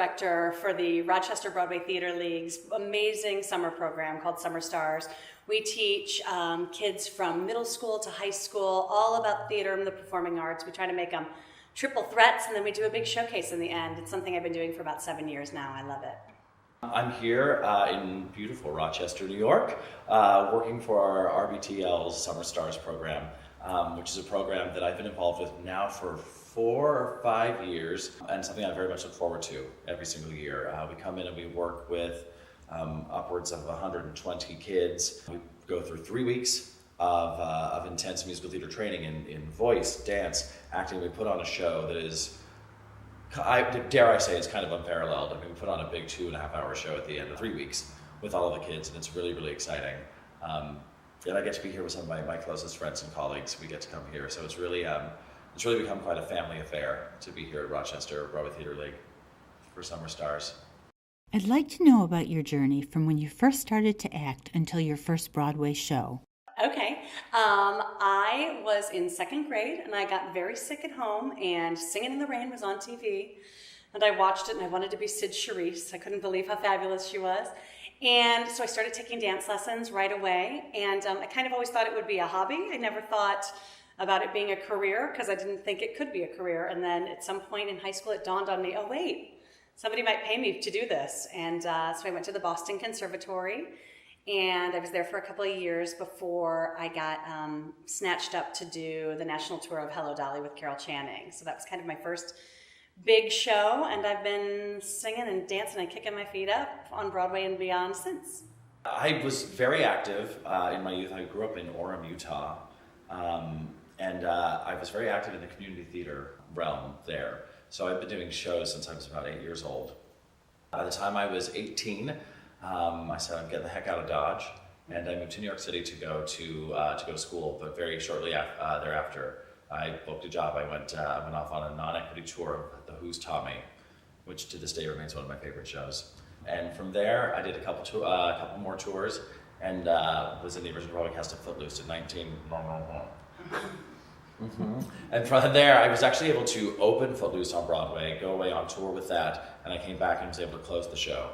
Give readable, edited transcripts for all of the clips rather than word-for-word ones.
director for the Rochester Broadway Theater League's amazing summer program called Summer Stars. We teach kids from middle school to high school all about theater and the performing arts. We try to make them triple threats, and then we do a big showcase in the end. It's something I've been doing for about 7 years now. I love it. I'm here in beautiful Rochester, New York, working for our RBTL's Summer Stars program, which is a program that I've been involved with now for 4 or 5 years, and something I very much look forward to every single year. We come in and we work with upwards of 120 kids. We go through 3 weeks of intense musical theater training in voice, dance, acting. We put on a show that is, dare I say, it's kind of unparalleled. I mean, we put on a big 2.5-hour show at the end of 3 weeks with all of the kids, and it's really, really exciting. And I get to be here with some of my closest friends and colleagues. We get to come here, so it's really become quite a family affair to be here at Rochester Broadway Theater League for Summer Stars. I'd like to know about your journey from when you first started to act until your first Broadway show. Okay, I was in 2nd grade and I got very sick at home, and Singing in the Rain was on TV, and I watched it and I wanted to be Sid Charisse. I couldn't believe how fabulous she was. And so I started taking dance lessons right away, and I kind of always thought it would be a hobby. I never thought about it being a career because I didn't think it could be a career. And then at some point in high school it dawned on me, oh wait, somebody might pay me to do this. And so I went to the Boston Conservatory, and I was there for a couple of years before I got snatched up to do the national tour of Hello Dolly with Carol Channing. So that was kind of my first big show, and I've been singing and dancing and kicking my feet up on Broadway and beyond since. I was very active in my youth. I grew up in Orem, Utah, and I was very active in the community theater realm there. So I've been doing shows since I was about 8 years old. By the time I was 18, I said I'm getting the heck out of Dodge, and I moved to New York City to go to school. But very shortly thereafter, I booked a job. I went off on a non-equity tour of The Who's Taught Me, which to this day remains one of my favorite shows. And from there, I did a couple more tours, and was in the original Broadway cast of Footloose in 19. And from there, I was actually able to open Footloose on Broadway, go away on tour with that, and I came back and was able to close the show,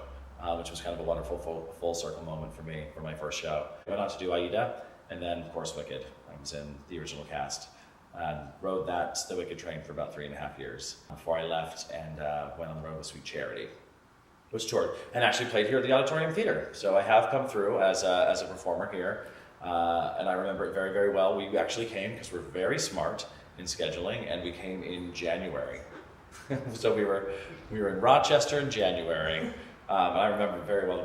which was kind of a wonderful full circle moment for me for my first show. I went on to do Aida, and then of course Wicked. I was in the original cast. And rode the Wicked train for about 3.5 years before I left and went on the road with Sweet Charity, which toured and actually played here at the Auditorium Theater. So I have come through as a performer here, and I remember it very, very well. We actually came because we're very smart in scheduling, and we came in January. So we were in Rochester in January, and I remember very well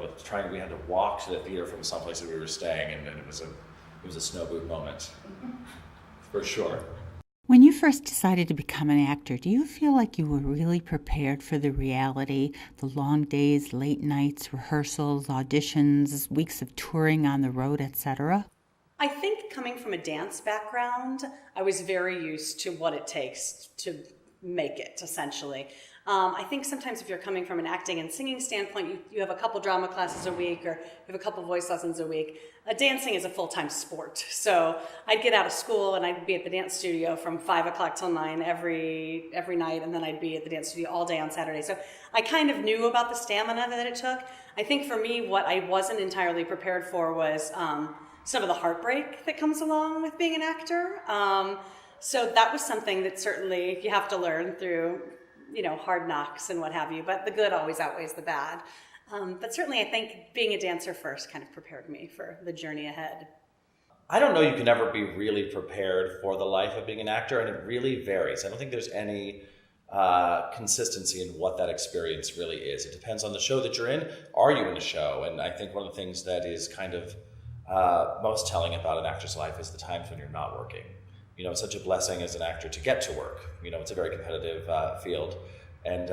we had to walk to the theater from someplace that we were staying, and it was a snow boot moment, for sure. When you first decided to become an actor, do you feel like you were really prepared for the reality, the long days, late nights, rehearsals, auditions, weeks of touring on the road, etc.? I think coming from a dance background, I was very used to what it takes to make it, essentially. I think sometimes if you're coming from an acting and singing standpoint, you have a couple drama classes a week, or you have a couple voice lessons a week. Dancing is a full-time sport. So I'd get out of school and I'd be at the dance studio from 5 o'clock till 9 every night, and then I'd be at the dance studio all day on Saturday. So I kind of knew about the stamina that it took. I think for me, what I wasn't entirely prepared for was some of the heartbreak that comes along with being an actor. So that was something that certainly you have to learn through, hard knocks and what have you, but the good always outweighs the bad. But certainly I think being a dancer first kind of prepared me for the journey ahead. I don't know you can ever be really prepared for the life of being an actor, and it really varies. I don't think there's any consistency in what that experience really is. It depends on the show that you're in. Are you in a show? And I think one of the things that is kind of most telling about an actor's life is the times when you're not working. It's such a blessing as an actor to get to work. It's a very competitive field, and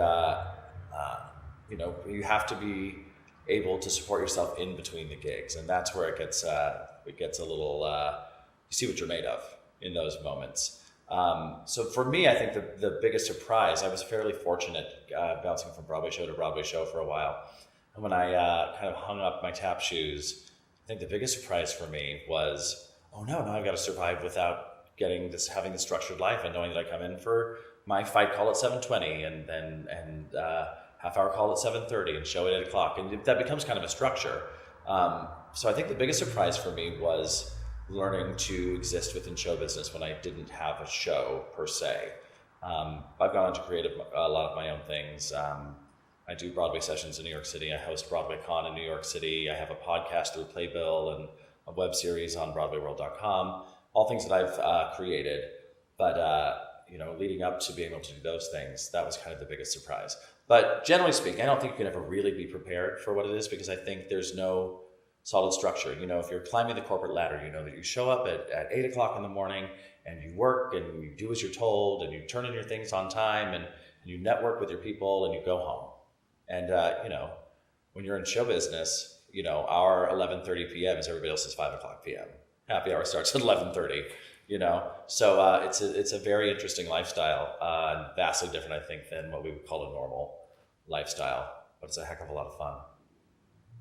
you have to be able to support yourself in between the gigs, and that's where it gets a little. You see what you're made of in those moments. So for me, I think the biggest surprise, I was fairly fortunate bouncing from Broadway show to Broadway show for a while, and when I kind of hung up my tap shoes, I think the biggest surprise for me was, oh no, now I've got to survive without having this structured life, and knowing that I come in for my fight call at 7:20, and half-hour call at 7:30 and show at 8 o'clock. And that becomes kind of a structure. So I think the biggest surprise for me was learning to exist within show business when I didn't have a show per se. I've gone on to create a lot of my own things. I do Broadway sessions in New York City. I host Broadway Con in New York City. I have a podcast through Playbill and a web series on BroadwayWorld.com. All things that I've created. But leading up to being able to do those things, that was kind of the biggest surprise. But generally speaking, I don't think you can ever really be prepared for what it is, because I think there's no solid structure. If you're climbing the corporate ladder, you know that you show up at 8 o'clock in the morning and you work and you do as you're told and you turn in your things on time and you network with your people and you go home. And, when you're in show business, our 11:30 p.m. is everybody else's 5 o'clock p.m. Happy hour starts at 11:30. So it's a very interesting lifestyle, vastly different, I think, than what we would call a normal lifestyle, but it's a heck of a lot of fun.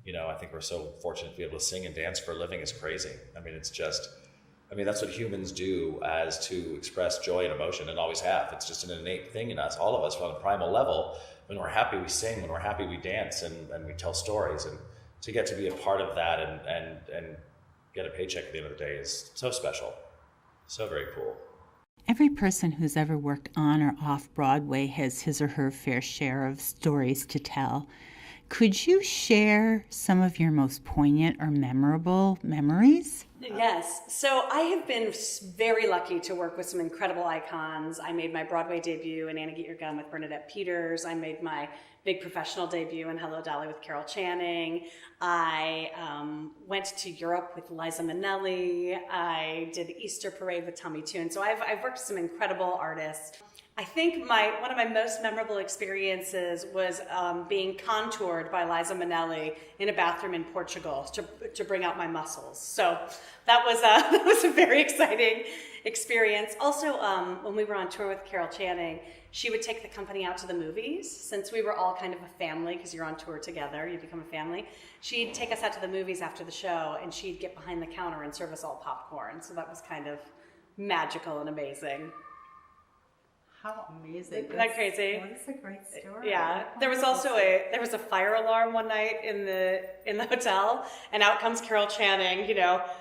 I think we're so fortunate to be able to sing and dance for a living. It's crazy. That's what humans do as to express joy and emotion, and always have. It's just an innate thing in us, all of us, on a primal level. When we're happy, we sing. When we're happy, we dance, and we tell stories. And to get to be a part of that and get a paycheck at the end of the day is so special. So very cool. Every person who's ever worked on or off Broadway has his or her fair share of stories to tell. Could you share some of your most poignant or memorable memories? Yes. So I have been very lucky to work with some incredible icons. I made my Broadway debut in Anna Get Your Gun with Bernadette Peters. I made my big professional debut in Hello, Dolly with Carol Channing. I went to Europe with Liza Minnelli. I did the Easter Parade with Tommy Tune. So I've worked with some incredible artists. I think one of my most memorable experiences was being contoured by Liza Minnelli in a bathroom in Portugal to bring out my muscles. So that was a very exciting experience. Also, when we were on tour with Carol Channing, she would take the company out to the movies. Since we were all kind of a family, because you're on tour together, you become a family. She'd take us out to the movies after the show, and she'd get behind the counter and serve us all popcorn. So that was kind of magical and amazing. How amazing. Isn't that crazy? That's a great story. Yeah. There was also a fire alarm one night in the hotel, and out comes Carol Channing,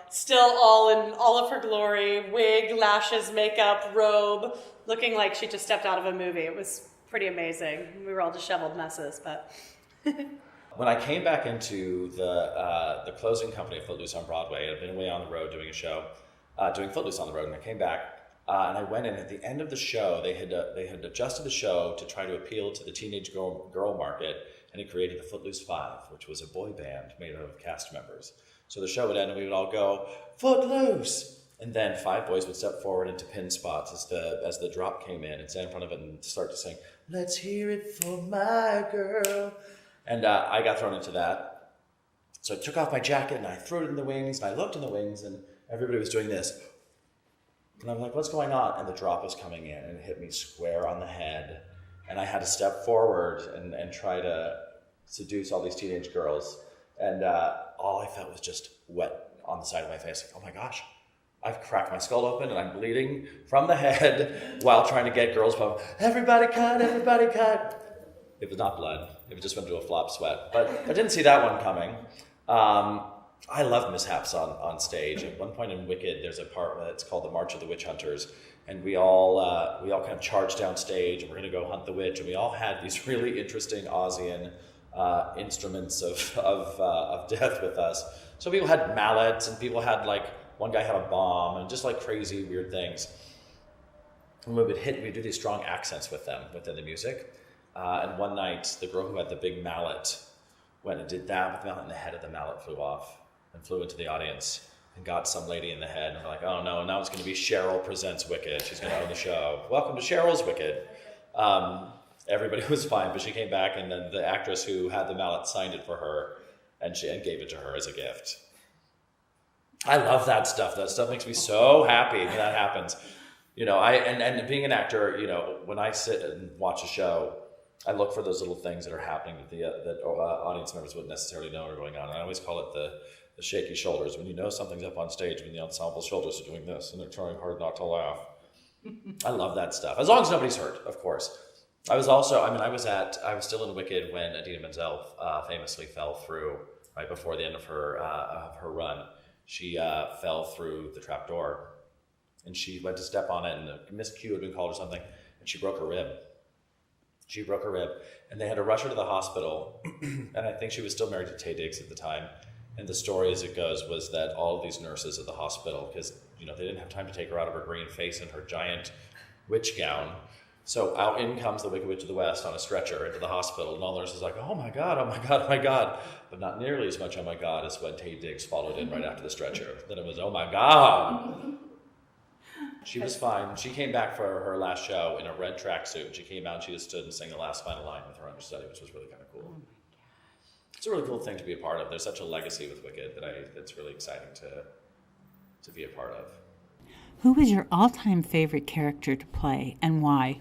still all in all of her glory, wig, lashes, makeup, robe, looking like she just stepped out of a movie. It was pretty amazing. We were all disheveled messes, but When I came back into the closing company of Footloose on Broadway, I'd been away on the road doing a show, doing Footloose on the road, and I came back. And I went in at the end of the show. They had adjusted the show to try to appeal to the teenage girl market, and it created the Footloose Five, which was a boy band made out of cast members. So the show would end, and we would all go Footloose, and then 5 boys would step forward into pin spots as the drop came in and stand in front of it and start to sing, "Let's hear it for my girl." And I got thrown into that. So I took off my jacket and I threw it in the wings, and I looked in the wings, and everybody was doing this. And I'm like, what's going on? And the drop was coming in, and it hit me square on the head. And I had to step forward and try to seduce all these teenage girls. And all I felt was just wet on the side of my face. Like, oh my gosh, I've cracked my skull open and I'm bleeding from the head while trying to get girls pumped. Everybody cut, everybody cut. It was not blood. It just went to a flop sweat. But I didn't see that one coming. I love mishaps on stage. At one point in Wicked, there's a part that's called the March of the Witch Hunters, and we all kind of charged down stage, and we're going to go hunt the witch, and we all had these really interesting Aussian instruments of death with us. So people had mallets, and people had one guy had a bomb, and just crazy weird things. And we would we'd do these strong accents with them within the music. And one night, the girl who had the big mallet went and did that with the mallet, and the head of the mallet flew off and flew into the audience and got some lady in the head. And we're like, oh no, now it's going to be Cheryl Presents Wicked. She's going to own the show. Welcome to Cheryl's Wicked. Everybody was fine, but she came back, and then the actress who had the mallet signed it for her and gave it to her as a gift. I love that stuff. That stuff makes me so happy when that happens. And being an actor, when I sit and watch a show, I look for those little things that are happening that audience members wouldn't necessarily know are going on. And I always call it the shaky shoulders. When you know something's up on stage, when the ensemble shoulders are doing this and they're trying hard not to laugh. I love that stuff. As long as nobody's hurt, of course. I was still in Wicked when Idina Menzel famously fell through right before the end of her run. She fell through the trap door, and she went to step on it, and a miscue had been called or something, and she broke her rib. And they had to rush her to the hospital, and I think she was still married to Taye Diggs at the time. And the story, as it goes, was that all of these nurses at the hospital, because they didn't have time to take her out of her green face and her giant witch gown. So out in comes the Wicked Witch of the West on a stretcher into the hospital, and all the nurses are like, oh my God, oh my God, oh my God. But not nearly as much oh my God as when Taye Diggs followed in right after the stretcher. Then it was, oh my God. She was fine. She came back for her last show in a red tracksuit. She came out and she just stood and sang the last final line with her understudy, which was really kind of cool. Oh my gosh. It's a really cool thing to be a part of. There's such a legacy with Wicked that's really exciting to be a part of. Who was your all-time favorite character to play, and why?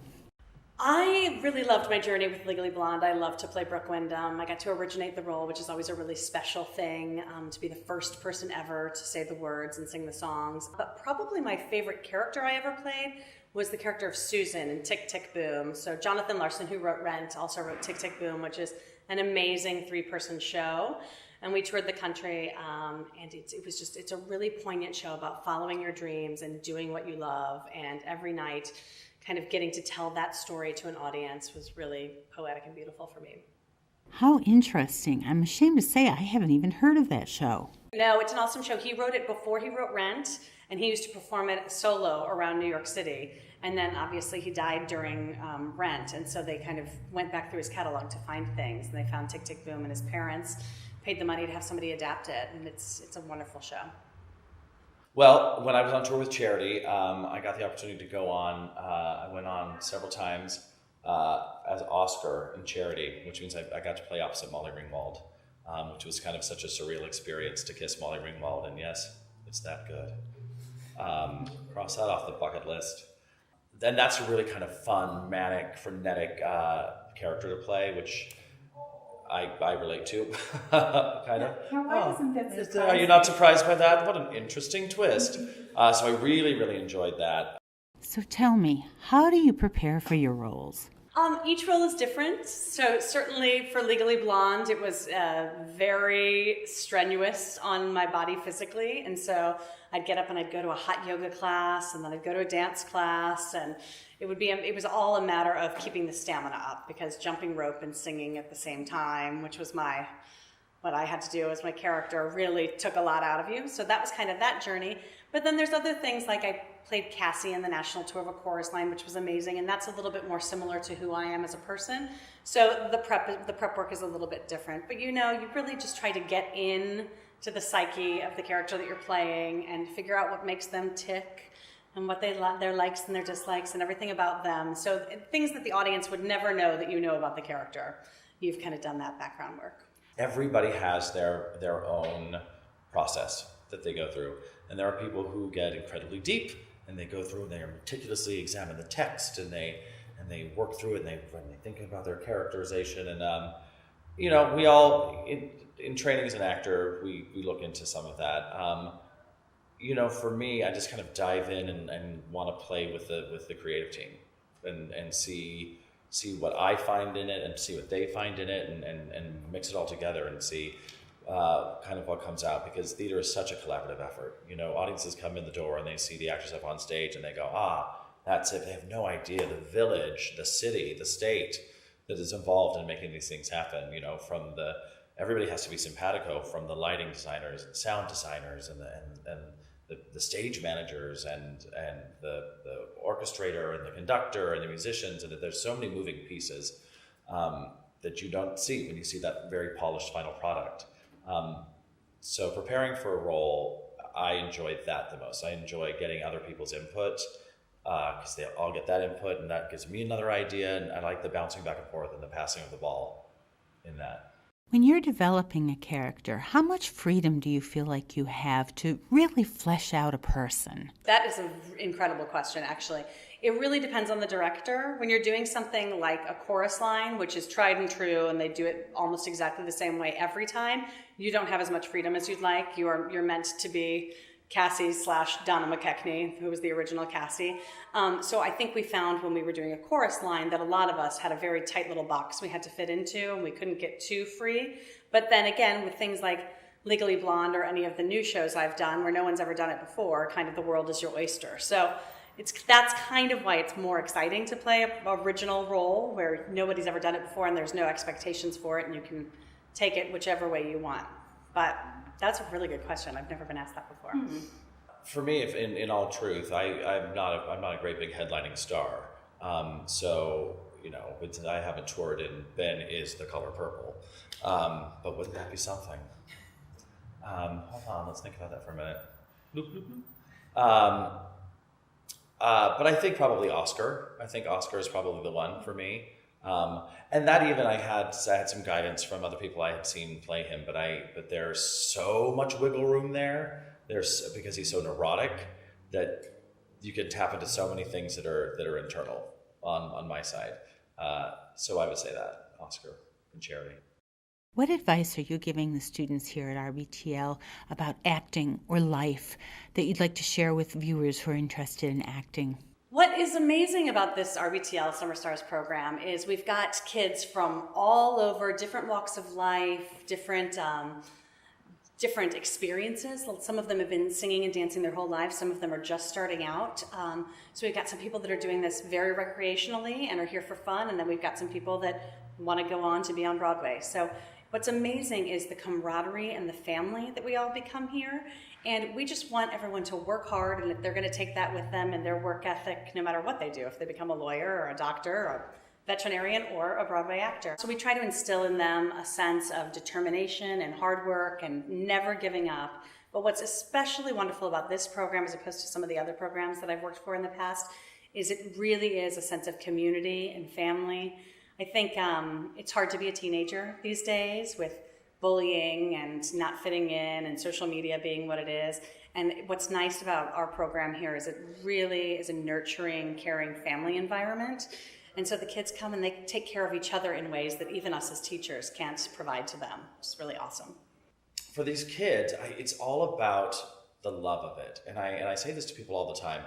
I really loved my journey with Legally Blonde. I loved to play Brooke Wyndham. I got to originate the role, which is always a really special thing, to be the first person ever to say the words and sing the songs. But probably my favorite character I ever played was the character of Susan in Tick, Tick, Boom. So Jonathan Larson, who wrote Rent, also wrote Tick, Tick, Boom, which is an amazing 3-person show. And we toured the country, and it's a really poignant show about following your dreams and doing what you love. And every night, kind of getting to tell that story to an audience was really poetic and beautiful for me. How interesting. I'm ashamed to say I haven't even heard of that show. No, it's an awesome show. He wrote it before he wrote Rent, and he used to perform it solo around New York City. And then obviously he died during Rent, and so they kind of went back through his catalog to find things, and they found Tick, Tick, Boom, and his parents paid the money to have somebody adapt it, and it's a wonderful show. Well, when I was on tour with Charity, I got the opportunity to go on. I went on several times as Oscar in Charity, which means I got to play opposite Molly Ringwald, which was kind of such a surreal experience to kiss Molly Ringwald, and yes, it's that good. Cross that off the bucket list. Then that's a really kind of fun, manic, frenetic character to play, which I relate to, kind of. Now, why doesn't that surprise Are you not surprised by that? What an interesting twist. So I really, really enjoyed that. So tell me, how do you prepare for your roles? Each role is different. So certainly for Legally Blonde, it was very strenuous on my body physically. And so I'd get up and I'd go to a hot yoga class, and then I'd go to a dance class, and it was all a matter of keeping the stamina up, because jumping rope and singing at the same time, which was what I had to do as my character, really took a lot out of you. So that was kind of that journey. But then there's other things, like I played Cassie in the national tour of A Chorus Line, which was amazing, and that's a little bit more similar to who I am as a person. So the prep work is a little bit different. But you really just try to get in to the psyche of the character that you're playing and figure out what makes them tick and what their likes and their dislikes and everything about them. So things that the audience would never know that you know about the character. You've kind of done that background work. Everybody has their own process that they go through. And there are people who get incredibly deep, and they go through and they meticulously examine the text, and they work through it, and they think about their characterization. And we all in training as an actor, we look into some of that. For me, I just kind of dive in and want to play with the creative team and see what I find in it and see what they find in it, and mix it all together and see kind of what comes out, because theater is such a collaborative effort. Audiences come in the door and they see the actors up on stage and they go, that's it. They have no idea the village, the city, the state that is involved in making these things happen. Everybody has to be simpatico, from the lighting designers and sound designers and the stage managers and the orchestrator and the conductor and the musicians, and there's so many moving pieces that you don't see when you see that very polished final product. So preparing for a role, I enjoy that the most. I enjoy getting other people's input, because they all get that input, and that gives me another idea, and I like the bouncing back and forth and the passing of the ball in that. When you're developing a character, how much freedom do you feel like you have to really flesh out a person? That is an incredible question, actually. It really depends on the director. When you're doing something like A Chorus Line, which is tried and true, and they do it almost exactly the same way every time, you don't have as much freedom as you'd like. You're meant to be Cassie / Donna McKechnie, who was the original Cassie. So I think we found when we were doing a chorus line that a lot of us had a very tight little box we had to fit into, and we couldn't get too free. But then again, with things like Legally Blonde or any of the new shows I've done where no one's ever done it before, kind of the world is your oyster. So that's kind of why it's more exciting to play an original role where nobody's ever done it before and there's no expectations for it, and you can take it whichever way you want. But that's a really good question. I've never been asked that before. Mm-hmm. For me, if in all truth, I'm not a great big headlining star. So but I haven't toured and Ben is the color purple. But wouldn't that be something? Hold on, let's think about that for a minute. Bloop, bloop, bloop. But I think probably Oscar. I think Oscar is probably the one for me. And that even I had some guidance from other people I had seen play him, but there's so much wiggle room there. Because he's so neurotic that you can tap into so many things that are internal on my side. So I would say that Oscar and Charity. What advice are you giving the students here at RBTL about acting or life that you'd like to share with viewers who are interested in acting? What is amazing about this RBTL Summer Stars program is we've got kids from all over, different walks of life, different experiences. Some of them have been singing and dancing their whole lives. Some of them are just starting out. So we've got some people that are doing this very recreationally and are here for fun. And then we've got some people that want to go on to be on Broadway. So what's amazing is the camaraderie and the family that we all become here. And we just want everyone to work hard, and if they're going to take that with them and their work ethic, no matter what they do, if they become a lawyer or a doctor or a veterinarian or a Broadway actor. So we try to instill in them a sense of determination and hard work and never giving up. But what's especially wonderful about this program, as opposed to some of the other programs that I've worked for in the past, is it really is a sense of community and family. I think it's hard to be a teenager these days with bullying and not fitting in and social media being what it is. And what's nice about our program here is it really is a nurturing, caring family environment. And so the kids come and they take care of each other in ways that even us as teachers can't provide to them. It's really awesome. For these kids, it's all about the love of it. And I say this to people all the time.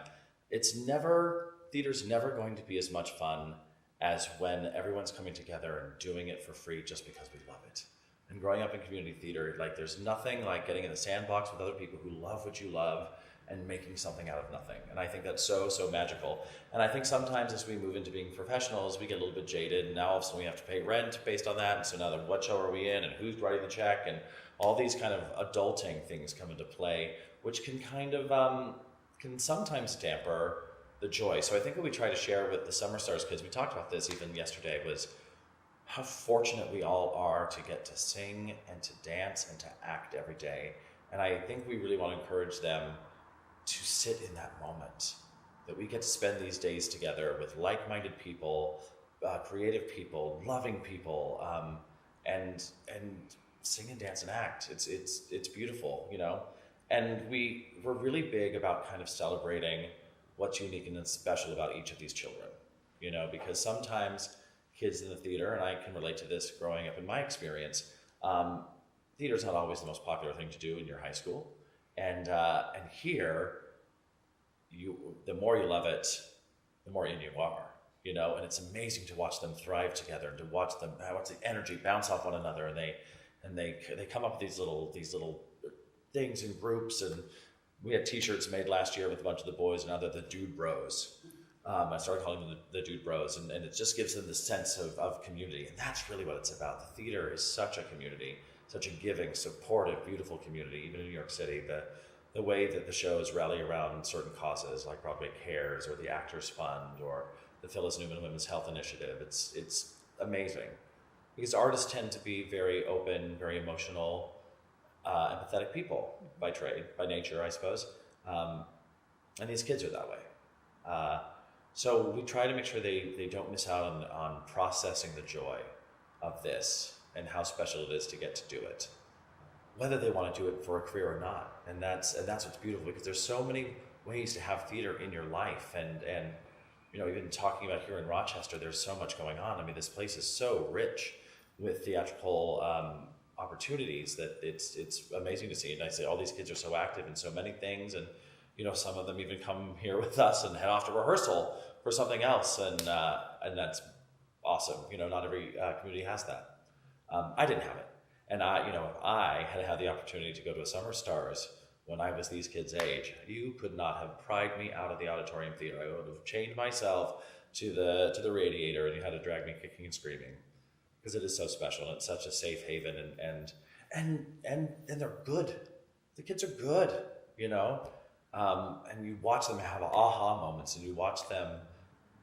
Theater's never going to be as much fun as when everyone's coming together and doing it for free just because we love it. And growing up in community theater, there's nothing like getting in the sandbox with other people who love what you love and making something out of nothing. And I think that's so magical. And I think sometimes as we move into being professionals, we get a little bit jaded, and now all of a sudden we have to pay rent based on that. And so now what show are we in, and who's writing the check, and all these kind of adulting things come into play, which can kind of, can sometimes damper the joy. So I think what we try to share with the Summer Stars kids, we talked about this even yesterday, was how fortunate we all are to get to sing and to dance and to act every day. And I think we really want to encourage them to sit in that moment, that we get to spend these days together with like-minded people, creative people, loving people, and sing and dance and act. It's beautiful, And we're really big about kind of celebrating what's unique and special about each of these children, because sometimes kids in the theater, and I can relate to this growing up in my experience, theater's not always the most popular thing to do in your high school. And here, the more you love it, the more in you are, and it's amazing to watch them thrive together and to watch the energy bounce off one another, and they come up with these little things in groups. And we had t-shirts made last year with a bunch of the boys, and now they're the Dude Bros. I started calling them the Dude Bros, and it just gives them the sense of community, and that's really what it's about. The theater is such a community, such a giving, supportive, beautiful community. Even in New York City, the way that the shows rally around certain causes like Broadway Cares or the Actors Fund or the Phyllis Newman Women's Health Initiative, it's amazing. Because artists tend to be very open, very emotional, empathetic people by trade, by nature, I suppose. And these kids are that way. So we try to make sure they don't miss out on processing the joy of this and how special it is to get to do it, whether they want to do it for a career or not. And that's what's beautiful, because there's so many ways to have theater in your life. And even talking about here in Rochester, there's so much going on. I mean, this place is so rich with theatrical opportunities that it's amazing to see. And I say all these kids are so active in so many things, and some of them even come here with us and head off to rehearsal for something else, and that's awesome. Not every community has that. I didn't have it, and I had the opportunity to go to a Summer Stars when I was these kids' age. You could not have pried me out of the auditorium theater. I would have chained myself to the radiator, and you had to drag me kicking and screaming, because it is so special and it's such a safe haven, and they're good. The kids are good, and you watch them have aha moments, and you watch them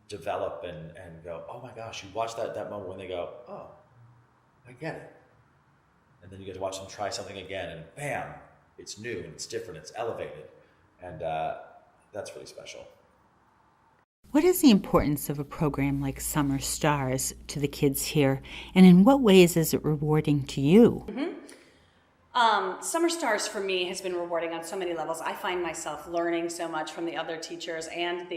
develop and go, oh my gosh. You watch that moment when they go, oh, I get it. And then you get to watch them try something again, and bam, it's new and it's different, it's elevated, and that's really special. What is the importance of a program like Summer Stars to the kids here, and in what ways is it rewarding to you? Summer Stars for me has been rewarding on so many levels. I find myself learning so much from the other teachers and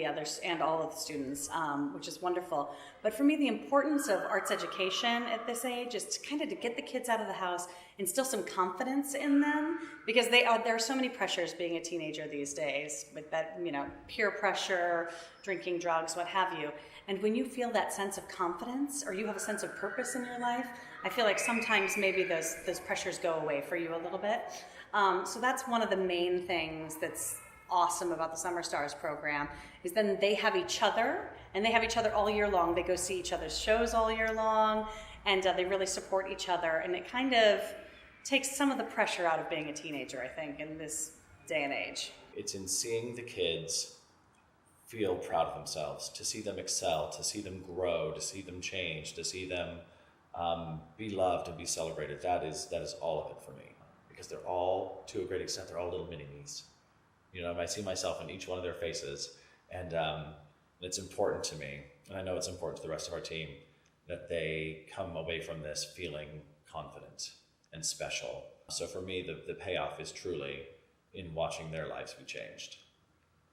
all of the students, which is wonderful. But for me, the importance of arts education at this age is to get the kids out of the house, instill some confidence in them, because there are so many pressures being a teenager these days, with that, peer pressure, drinking, drugs, what have you. And when you feel that sense of confidence, or you have a sense of purpose in your life, I feel like sometimes maybe those pressures go away for you a little bit. So that's one of the main things that's awesome about the Summer Stars program, is then they have each other, and they have each other all year long. They go see each other's shows all year long, and they really support each other. And it kind of takes some of the pressure out of being a teenager, I think, in this day and age. It's in seeing the kids feel proud of themselves, to see them excel, to see them grow, to see them change, to see them be loved and be celebrated. That is all of it for me, because they're all, to a great extent, they're all little mini-me's. I see myself in each one of their faces, and it's important to me, and I know it's important to the rest of our team, that they come away from this feeling confident and special. So for me, the payoff is truly in watching their lives be changed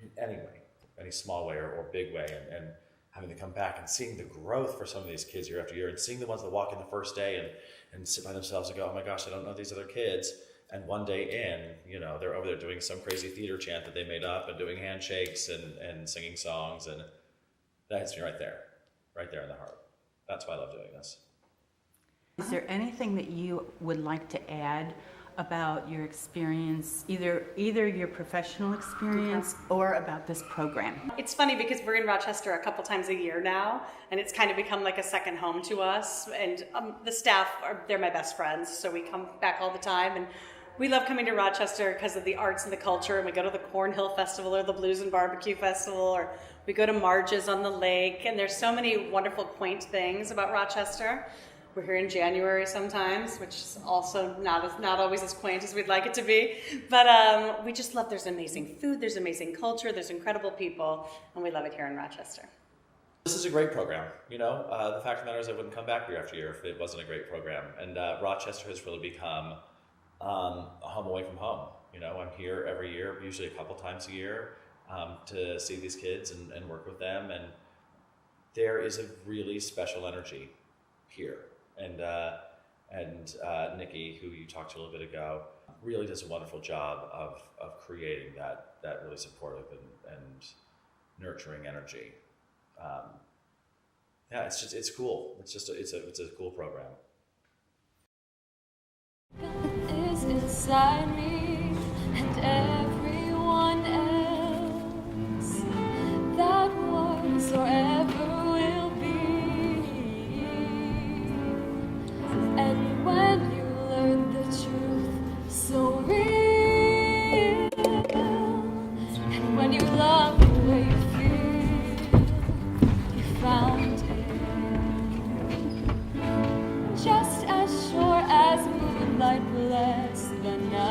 in any way, any small way or big way, and having to come back and seeing the growth for some of these kids year after year, and seeing the ones that walk in the first day and sit by themselves and go, oh my gosh, I don't know these other kids. And one day in, they're over there doing some crazy theater chant that they made up, and doing handshakes and singing songs, and that hits me right there in the heart. That's why I love doing this. Is there anything that you would like to add about your experience, either your professional experience or about this program? It's funny because we're in Rochester a couple times a year now, and it's kind of become like a second home to us. And the staff, they're my best friends, so we come back all the time. And we love coming to Rochester because of the arts and the culture. And we go to the Cornhill Festival or the Blues and Barbecue Festival, or we go to Marge's on the lake. And there's so many wonderful, quaint things about Rochester. We're here in January sometimes, which is also not always as quaint as we'd like it to be. But we just love, there's amazing food, there's amazing culture, there's incredible people, and we love it here in Rochester. This is a great program. The fact of the matter is I wouldn't come back year after year if it wasn't a great program. And Rochester has really become a home away from home. I'm here every year, usually a couple times a year, to see these kids and work with them. And there is a really special energy here. And Nikki, who you talked to a little bit ago, really does a wonderful job of creating that really supportive and nurturing energy. It's cool. It's a cool program. God is inside me and everyone else that was or ever will be. And when you learn the truth so real, and when you love the way you feel, you found it. Just as sure as moonlight bless the night.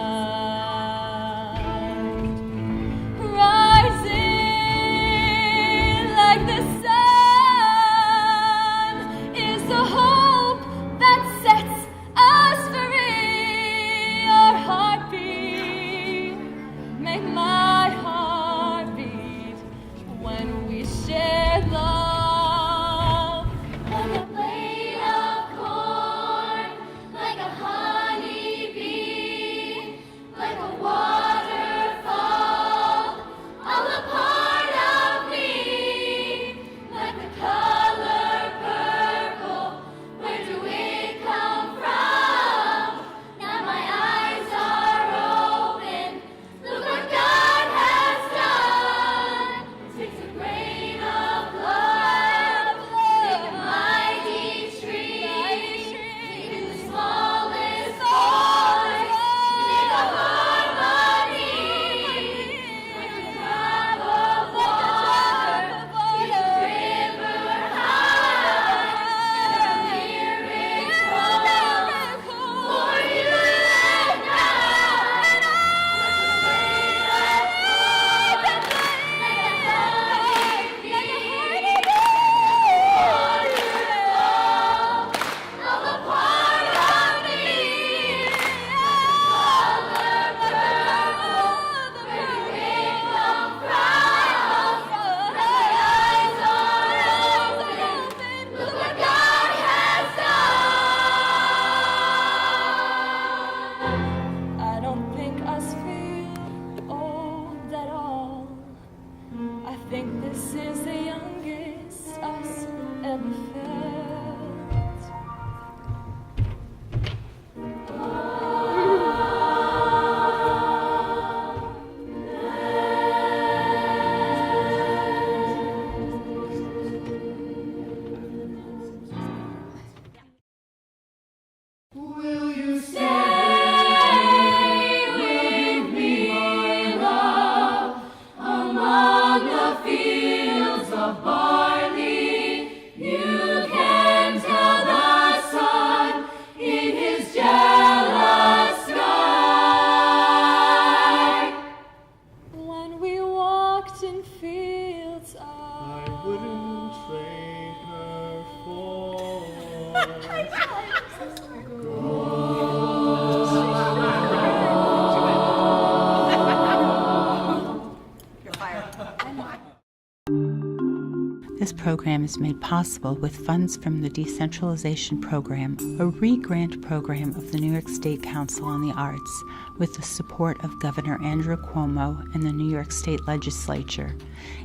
This program is made possible with funds from the Decentralization Program, a re-grant program of the New York State Council on the Arts, with the support of Governor Andrew Cuomo and the New York State Legislature.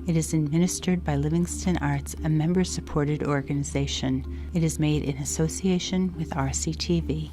It is administered by Livingston Arts, a member-supported organization. It is made in association with RCTV.